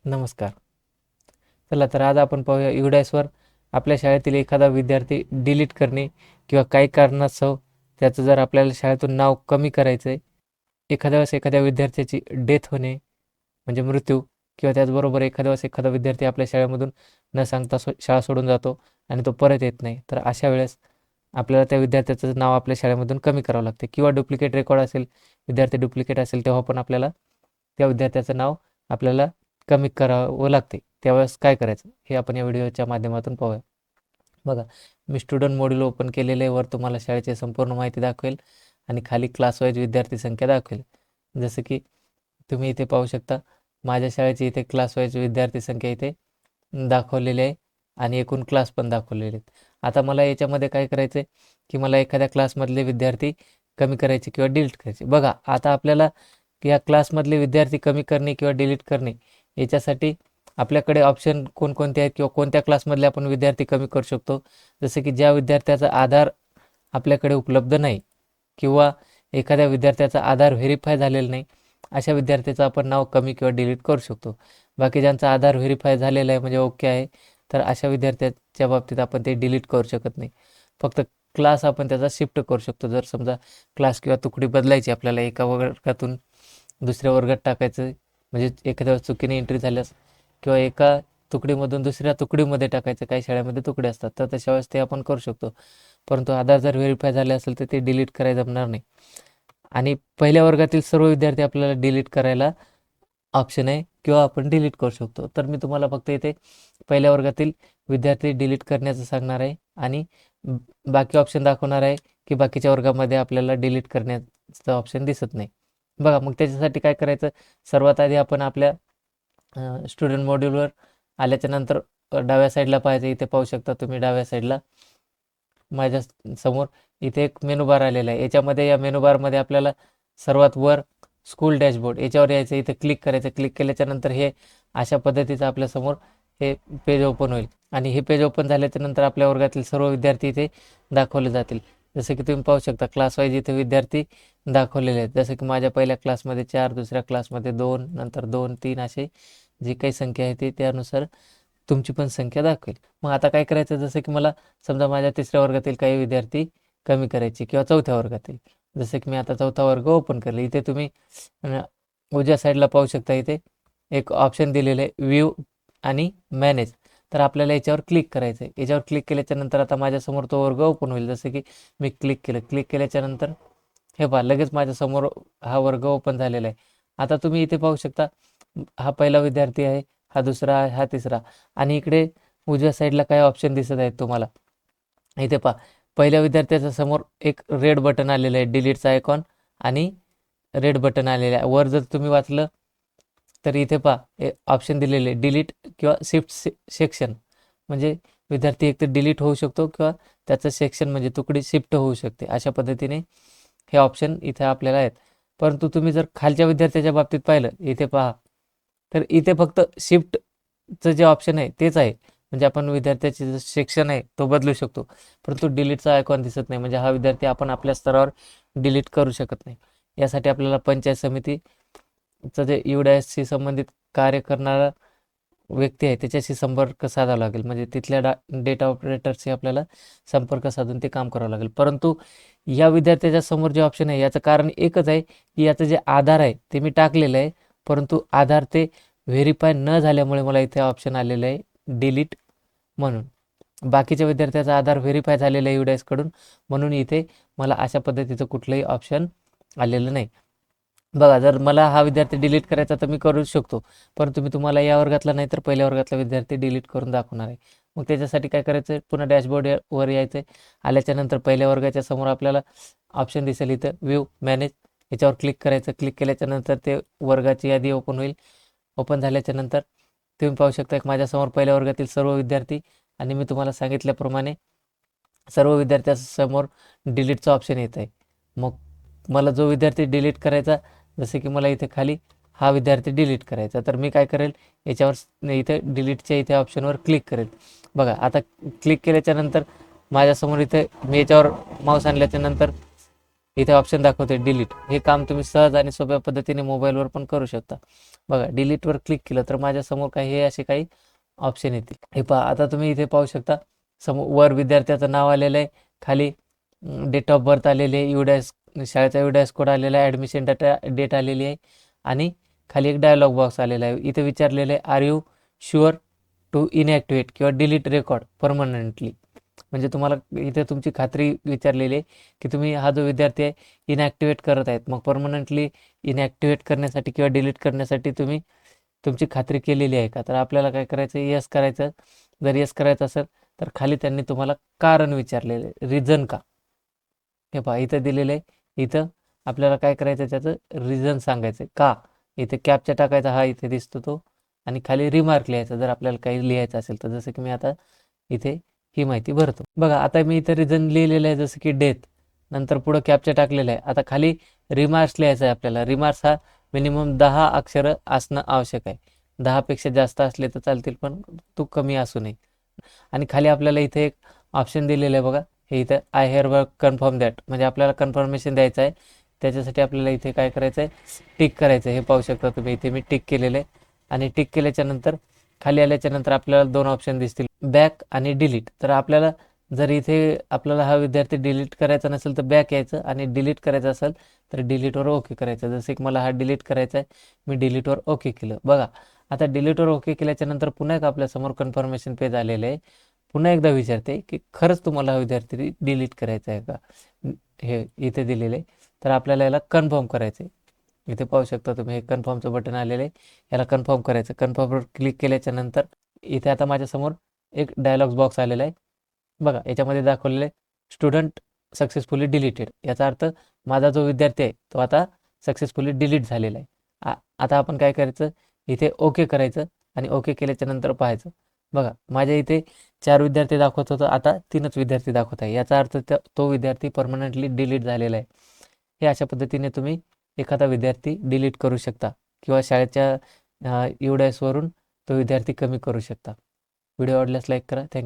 नमस्कार. चला तर आज आपण पाहूया UDASवर आपल्या शाळेतील एखादा विद्यार्थी डिलीट करणे किंवा काही कारणास्तव त्याचं जर आपल्याला शाळेतून नाव कमी करायचं आहे, एखाद्या वेळेस एखाद्या विद्यार्थ्याची डेथ होणे म्हणजे मृत्यू किंवा त्याचबरोबर एखाद्या वेळेस एखादा विद्यार्थी आपल्या शाळेमधून न सांगता शाळा सोडून जातो आणि तो परत येत नाही. तर अशा वेळेस आपल्याला त्या विद्यार्थ्याचं नाव आपल्या शाळेमधून कमी करावं लागते किंवा डुप्लिकेट रेकॉर्ड असेल, विद्यार्थी डुप्लिकेट असेल तेव्हा पण आपल्याला त्या विद्यार्थ्याचं नाव आपल्याला कमी करावं लागते. त्यावेळेस काय करायचं हे आपण या व्हिडिओच्या माध्यमातून पाहूया. बघा, मी स्टुडंट मॉड्यूल ओपन केलेले आहे. वर तुम्हाला शाळेची संपूर्ण माहिती दाखवेल आणि खाली क्लास वाईज विद्यार्थी संख्या दाखवेल. जसं की तुम्ही इथे पाहू शकता, माझ्या शाळेची इथे क्लास वाईज विद्यार्थी संख्या इथे दाखवलेली आहे आणि एकूण क्लास पण दाखवलेले आहेत. आता मला याच्यामध्ये काय करायचं आहे, की मला एखाद्या क्लासमधले विद्यार्थी कमी करायचे किंवा डिलीट करायचे. बघा, आता आपल्याला या क्लासमधले विद्यार्थी कमी करणे किंवा डिलीट करणे याच्यासाठी आपल्याकडे ऑप्शन कोणकोणते आहेत किंवा कोणत्या क्लासमधले आपण विद्यार्थी कमी करू शकतो. जसं की ज्या विद्यार्थ्याचा आधार आपल्याकडे उपलब्ध नाही किंवा एखाद्या विद्यार्थ्याचा आधार व्हेरीफाय झालेला नाही, अशा विद्यार्थ्याचं आपण नाव कमी किंवा डिलीट करू शकतो. बाकी ज्यांचा आधार व्हेरीफाय झालेला आहे म्हणजे ओके आहे, तर अशा विद्यार्थ्याच्या बाबतीत आपण ते डिलीट करू शकत नाही. फक्त क्लास आपण त्याचा शिफ्ट करू शकतो. जर समजा क्लास किंवा तुकडी बदलायची आपल्याला, एका वर्गातून दुसऱ्या वर्गात टाकायचं म्हणजे एखाद्या चुकीने एंट्री झाल्यास किंवा एका तुकडीमधून दुसऱ्या तुकडीमध्ये टाकायचं, काही शाळेमध्ये तुकडे असतात, तर तशा वेळेस ते आपण करू शकतो. परंतु आधार जर व्हेरीफाय झाले असेल तर ते डिलीट करायला जमणार नाही. आणि पहिल्या वर्गातील सर्व विद्यार्थी आपल्याला डिलीट करायला ऑप्शन आहे किंवा आपण डिलीट करू शकतो. तर मी तुम्हाला फक्त इथे पहिल्या वर्गातील विद्यार्थी डिलीट करण्याचं सांगणार आहे आणि बाकी ऑप्शन दाखवणार आहे की बाकीच्या वर्गामध्ये आपल्याला डिलीट करण्याचं ऑप्शन दिसत नाही. बघा, मग त्याच्यासाठी काय करायचं, सर्वात आधी आपण आपल्या स्टुडंट मॉड्यूलवर आल्याच्यानंतर डाव्या साईडला पाहायचं. इथे पाहू शकता तुम्ही डाव्या साईडला माझ्या समोर इथे एक मेनू बार आलेला आहे. याच्यामध्ये या मेनू बारमध्ये आपल्याला सर्वात वर स्कूल डॅशबोर्ड याच्यावर यायचं. इथे क्लिक करायचं. क्लिक केल्याच्यानंतर हे अशा पद्धतीचं आपल्यासमोर हे पेज ओपन होईल आणि हे पेज ओपन झाल्याच्यानंतर आपल्या वर्गातील सर्व विद्यार्थी इथे दाखवले जातील. जसं की तुम्ही पाहू शकता क्लास वाईज इथे विद्यार्थी दाखवलेले आहेत. जसं की माझ्या पहिल्या क्लासमध्ये 4, दुसऱ्या क्लासमध्ये 2, नंतर 2, 3 असे जी काही संख्या आहे ती त्यानुसार तुमची पण संख्या दाखवेल. मग आता काय करायचं, जसं की मला समजा माझ्या तिसऱ्या वर्गातील काही विद्यार्थी कमी करायचे किंवा चौथ्या वर्गातील, जसं की मी आता चौथा वर्ग ओपन केले. इथे तुम्ही उजव्या साईडला पाहू शकता, इथे एक ऑप्शन दिलेलं आहे व्ह्यू आणि मॅनेज. तर आपल्याला याच्यावर क्लिक करायचं आहे. याच्यावर क्लिक केल्याच्यानंतर आता माझ्यासमोर तो वर्ग ओपन होईल. जसं की मी क्लिक केलं. क्लिक केल्याच्यानंतर हे पहा, लगेच माझ्यासमोर हा वर्ग ओपन झालेला आहे. आता तुम्ही इथे पाहू शकता, हा पहिला विद्यार्थी आहे, हा दुसरा आहे, हा तिसरा आणि इकडे उजव्या साईडला काय ऑप्शन दिसत आहेत तुम्हाला. इथे पहा, पहिल्या विद्यार्थ्याच्या समोर एक रेड बटन आलेलं आहे, डिलीटचा आयकॉन आणि रेड बटन आलेलं आहे. वर जर तुम्ही वाचलं तर इथे पहा ऑप्शन दिलेले डिलीट किंवा शिफ्ट सेक्शन, म्हणजे विद्यार्थी एक तर डिलीट होऊ शकतो किंवा त्याचं सेक्शन म्हणजे तुकडी शिफ्ट होऊ शकते. अशा पद्धतीने हे ऑप्शन इथे आपल्याला आहेत. परंतु तुम्ही जर खालच्या विद्यार्थ्याच्या बाबतीत पाहिलं, इथे पहा, तर इथे फक्त शिफ्टचं जे ऑप्शन आहे तेच आहे. म्हणजे आपण विद्यार्थ्याचे जे सेक्शन आहे तो बदलू शकतो, परंतु डिलीटचा आयकॉन दिसत नाही. म्हणजे हा विद्यार्थी आपण आपल्या स्तरावर डिलीट करू शकत नाही. यासाठी आपल्याला पंचायत समितीचं जे UDASशी संबंधित कार्य करणारा व्यक्ती आहे त्याच्याशी संपर्क साधावा लागेल. म्हणजे तिथल्या डेटा ऑपरेटरशी आपल्याला संपर्क साधून ते काम करावं लागेल. परंतु या विद्यार्थ्याच्या समोर जे ऑप्शन आहे याचं कारण एकच आहे की याचं जे आधार आहे ते मी टाकलेलं आहे, परंतु आधार ते व्हेरीफाय न झाल्यामुळे मला इथे ऑप्शन आलेलं आहे डिलीट म्हणून. बाकीच्या विद्यार्थ्याचा आधार व्हेरीफाय झालेला आहे UDASकडून, म्हणून इथे मला अशा पद्धतीचं कुठलंही ऑप्शन आलेलं नाही. बघा, जर मला हा विद्यार्थी डिलीट करायचा तर मी करू शकतो, परंतु मी तुम्हाला या वर्गातला नाही तर पहिल्या वर्गातला विद्यार्थी डिलीट करून दाखवणार आहे. मग त्याच्यासाठी काय करायचं, पुन्हा डॅशबोर्डवर यायचं आहे. आल्याच्यानंतर पहिल्या वर्गाच्या समोर आपल्याला ऑप्शन दिसेल इथं व्ह्यू मॅनेज, याच्यावर क्लिक करायचं. क्लिक केल्याच्यानंतर ते वर्गाची यादी ओपन होईल. ओपन झाल्याच्यानंतर तुम्ही पाहू शकता की माझ्यासमोर पहिल्या वर्गातील सर्व विद्यार्थी आणि मी तुम्हाला सांगितल्याप्रमाणे सर्व विद्यार्थ्यांसमोर डिलीटचा ऑप्शन येत आहे. मग मला जो विद्यार्थी डिलीट करायचा, जसे की मला इथे खाली हा विद्यार्थी डिलीट करायचा, तर मी काय करेल, याच्यावर इथे डिलीटच्या इथे ऑप्शनवर क्लिक करेल. बघा, आता क्लिक केल्याच्यानंतर माझ्यासमोर इथे मी याच्यावर माऊस आणल्याच्यानंतर इथे ऑप्शन दाखवते डिलीट. हे काम तुम्ही सहज आणि सोप्या पद्धतीने मोबाईलवर पण करू शकता. बघा डिलीटवर क्लिक केलं तर माझ्यासमोर काही हे असे काही ऑप्शन येतील. हे पहा आता तुम्ही इथे पाहू शकता समोर वर विद्यार्थ्याचं नाव आलेलं आहे, खाली डेट ऑफ बर्थ आलेले आहे, शाळेचा युडायस कोड आलेला आहे, ॲडमिशन डेट आलेली आहे आणि खाली एक डायलॉग बॉक्स आलेला आहे. इथे विचारलेलं आहे आर यू शुअर टू इनॲक्टिवेट किंवा डिलीट रेकॉर्ड परमनंटली. म्हणजे तुम्हाला इथे तुमची खात्री विचारलेली आहे की तुम्ही हा जो विद्यार्थी आहे इनॲक्टिवेट करत आहेत. मग परमनंटली इनॲक्टिवेट करण्यासाठी किंवा डिलीट करण्यासाठी तुम्ही तुमची खात्री केलेली आहे का? तर आपल्याला काय करायचं आहे, येस करायचं. जर येस करायचं असेल तर खाली त्यांनी तुम्हाला कारण विचारलेलं आहे, रिझन का. हे पहा इथं दिलेलं आहे. इथं आपल्याला काय करायचं आहे, त्याचं रिझन सांगायचं आहे का. इथे कॅप्चा टाकायचा, हा इथे दिसतो तो, आणि खाली रिमार्क लिहायचा जर आपल्याला काही लिहायचं असेल तर. जसं की मी आता इथे ही माहिती भरतो. बघा आता मी इथं रिझन लिहिलेलं आहे, जसं की डेथ, नंतर पुढं कॅप्चा टाकलेला आहे. आता खाली रिमार्क्स लिहायचं आहे आपल्याला. रिमार्क्स हा मिनिमम 10 अक्षरं असणं आवश्यक आहे. 10 पेक्षा जास्त असले तर चालतील, पण तो कमी असू नये. आणि खाली आपल्याला इथे एक ऑप्शन दिलेलं आहे बघा, हे इथं आय हेअर कन्फर्म दॅट, म्हणजे आपल्याला कन्फर्मेशन द्यायचं आहे. त्याच्यासाठी आपल्याला इथे काय करायचं आहे, टिक करायचं आहे. हे पाहू शकता तुम्ही, इथे मी टिक केलेलं आहे. आणि टिक केल्याच्या नंतर खाली आल्याच्या नंतर आपल्याला 2 ऑप्शन दिसतील, बॅक आणि डिलीट. तर आपल्याला जर इथे आपल्याला हा विद्यार्थी डिलीट करायचा नसेल तर बॅक यायचं, आणि डिलीट करायचं असेल तर डिलीटवर ओके करायचं. जसं की मला हा डिलीट करायचा आहे, मी डिलीटवर ओके केलं. बघा आता डिलीटवर ओके केल्याच्या नंतर पुन्हा एक आपल्यासमोर कन्फर्मेशन पेज आलेलं आहे. पुन्हा एकदा विचारते की खरंच तुम्हाला हा विद्यार्थी डिलीट करायचा आहे का. हे इथे दिलेलं आहे. तर आपल्याला याला कन्फर्म करायचं आहे. इथे पाहू शकता तुम्ही, हे कन्फर्मचं बटन आलेलं आहे. याला कन्फर्म करायचं. कन्फर्मवर क्लिक केल्याच्या नंतर इथे आता माझ्यासमोर एक डायलॉग बॉक्स आलेला आहे. बघा याच्यामध्ये दाखवलेलं आहे स्टुडंट सक्सेसफुली डिलीटेड. याचा अर्थ माझा जो विद्यार्थी आहे तो आता सक्सेसफुली डिलीट झालेला आहे. आता आपण काय करायचं, इथे ओके करायचं, आणि ओके केल्याच्या नंतर पाहायचं. बघा माझ्या इथे 4 विद्यार्थी दाखवत होतं, आता 3च विद्यार्थी दाखवत आहे. याचा अर्थ तो विद्यार्थी परमनंटली डिलीट झालेला आहे. हे अशा पद्धतीने तुम्ही एखादा विद्यार्थी डिलीट करू शकता किंवा शाळेच्या UDISवरून तो विद्यार्थी कमी करू शकता. व्हिडिओ आवडल्यास लाईक करा. थँक्यू.